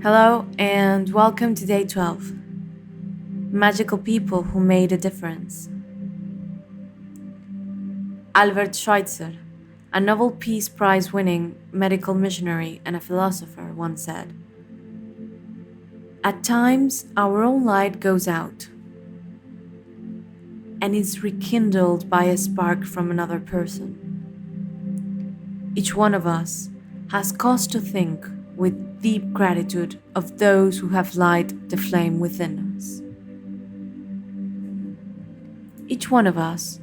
Hello and welcome to day 12. Magical people who made a difference. Albert Schweitzer, a Nobel Peace Prize winning medical missionary and a philosopher, once said, "At times our own light goes out and is rekindled by a spark from another person. Each one of us has cause to think with deep gratitude of those who have lighted the flame within us. Each one of us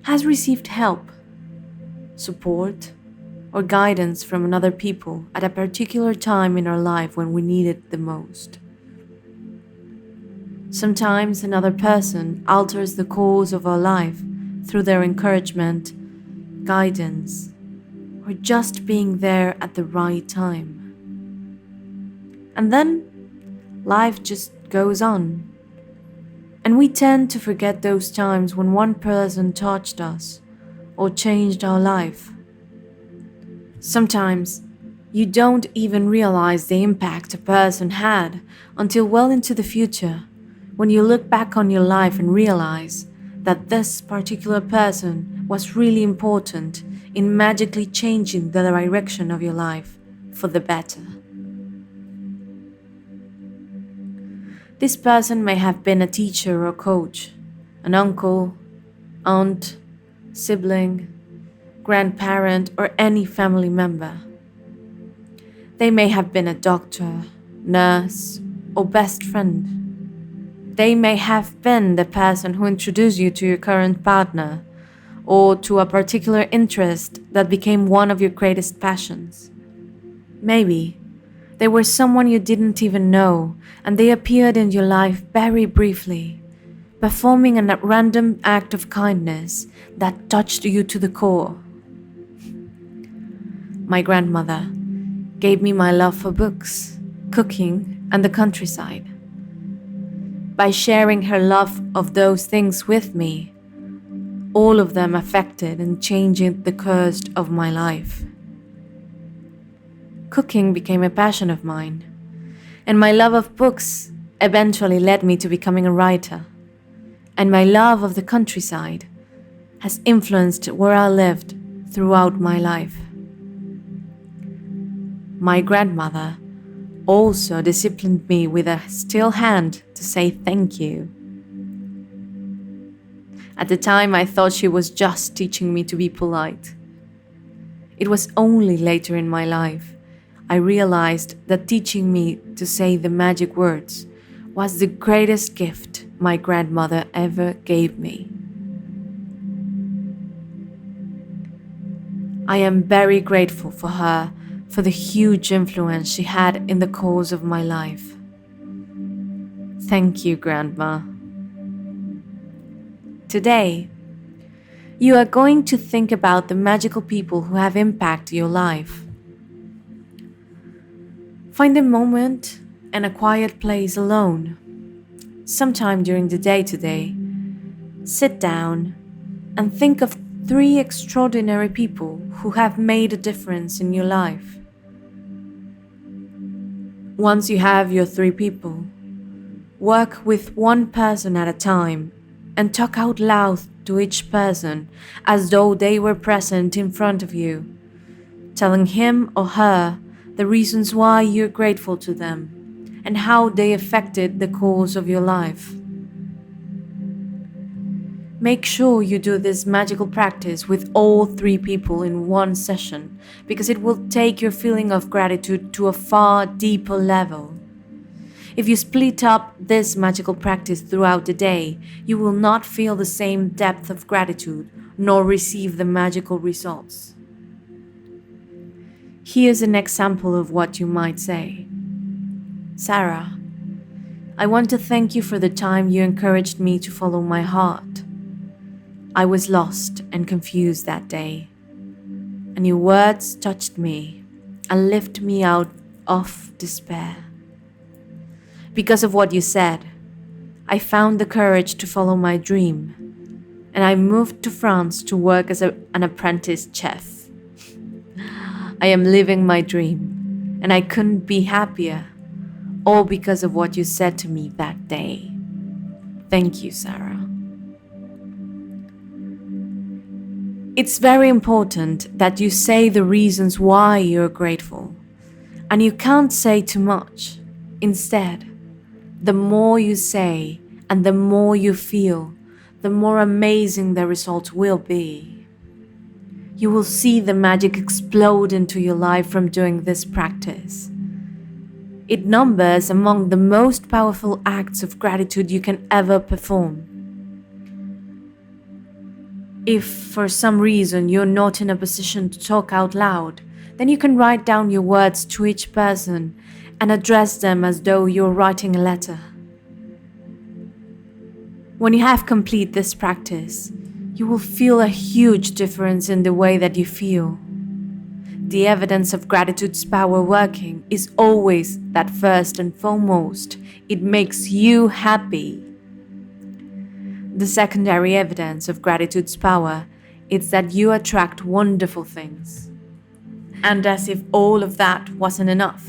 has received help, support, or guidance from another people at a particular time in our life when we need it the most. Sometimes another person alters the course of our life through their encouragement, guidance, or just being there at the right time. And then life just goes on. And we tend to forget those times when one person touched us or changed our life. Sometimes you don't even realize the impact a person had until well into the future, when you look back on your life and realize that this particular person was really important in magically changing the direction of your life for the better. This person may have been a teacher or coach, an uncle, aunt, sibling, grandparent, or any family member. They may have been a doctor, nurse, or best friend. They may have been the person who introduced you to your current partner, or to a particular interest that became one of your greatest passions. Maybe they were someone you didn't even know, and they appeared in your life very briefly, performing a random act of kindness that touched you to the core. My grandmother gave me my love for books, cooking, and the countryside. By sharing her love of those things with me, all of them affected and changed the course of my life. Cooking became a passion of mine, and my love of books eventually led me to becoming a writer, and my love of the countryside has influenced where I lived throughout my life. My grandmother also disciplined me with a still hand to say thank you. At the time, I thought she was just teaching me to be polite. It was only later in my life I realized that teaching me to say the magic words was the greatest gift my grandmother ever gave me. I am very grateful for her for the huge influence she had in the course of my life. Thank you, Grandma. Today, you are going to think about the magical people who have impacted your life. Find a moment and a quiet place alone, sometime during the day today. Sit down and think of 3 extraordinary people who have made a difference in your life. Once you have your 3 people, work with one person at a time and talk out loud to each person as though they were present in front of you, telling him or her the reasons why you're grateful to them and how they affected the course of your life. Make sure you do this magical practice with all 3 people in one session, because it will take your feeling of gratitude to a far deeper level. If you split up this magical practice throughout the day, you will not feel the same depth of gratitude nor receive the magical results. Here's an example of what you might say. Sarah, I want to thank you for the time you encouraged me to follow my heart. I was lost and confused that day, and your words touched me and lifted me out of despair. Because of what you said, I found the courage to follow my dream, and I moved to France to work as an apprentice chef. I am living my dream, and I couldn't be happier, all because of what you said to me that day. Thank you, Sarah. It's very important that you say the reasons why you're grateful, and you can't say too much. Instead, the more you say and the more you feel, the more amazing the results will be. You will see the magic explode into your life from doing this practice. It numbers among the most powerful acts of gratitude you can ever perform. If for some reason you're not in a position to talk out loud, then you can write down your words to each person and address them as though you're writing a letter. When you have completed this practice, you will feel a huge difference in the way that you feel. The evidence of gratitude's power working is always that first and foremost, it makes you happy. The secondary evidence of gratitude's power is that you attract wonderful things. And as if all of that wasn't enough,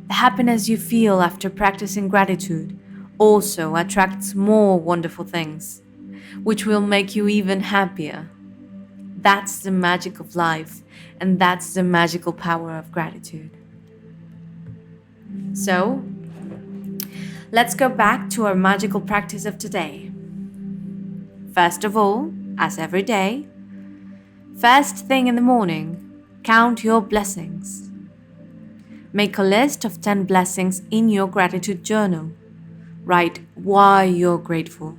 the happiness you feel after practicing gratitude also attracts more wonderful things, which will make you even happier. That's the magic of life, and that's the magical power of gratitude. So, let's go back to our magical practice of today. First of all, as every day, first thing in the morning, count your blessings. Make a list of 10 blessings in your gratitude journal. Write why you're grateful.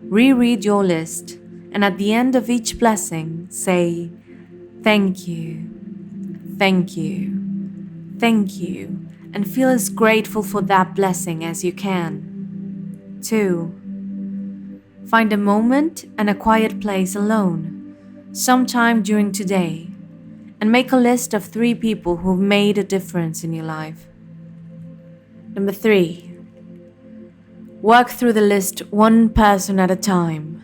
Reread your list, and at the end of each blessing, say, thank you, thank you, thank you, and feel as grateful for that blessing as you can. 2. Find a moment and a quiet place alone, sometime during today, and make a list of 3 people who've made a difference in your life. 3. Work through the list one person at a time.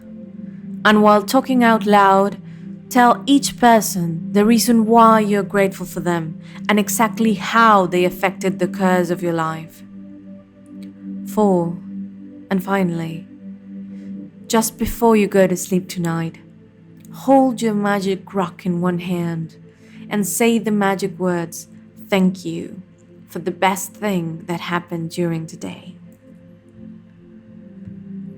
And while talking out loud, tell each person the reason why you're grateful for them and exactly how they affected the course of your life. 4. And finally, just before you go to sleep tonight, hold your magic rock in one hand and say the magic words, thank you, for the best thing that happened during the day.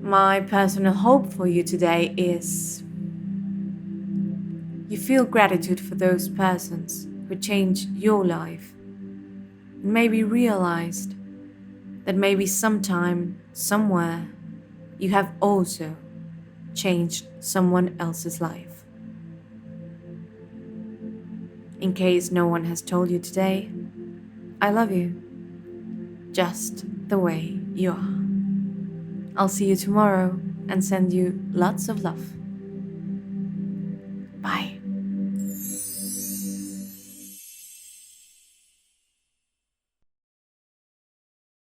My personal hope for you today is you feel gratitude for those persons who changed your life, and maybe realized that maybe sometime, somewhere, you have also changed someone else's life. In case no one has told you today, I love you, just the way you are. I'll see you tomorrow and send you lots of love. Bye.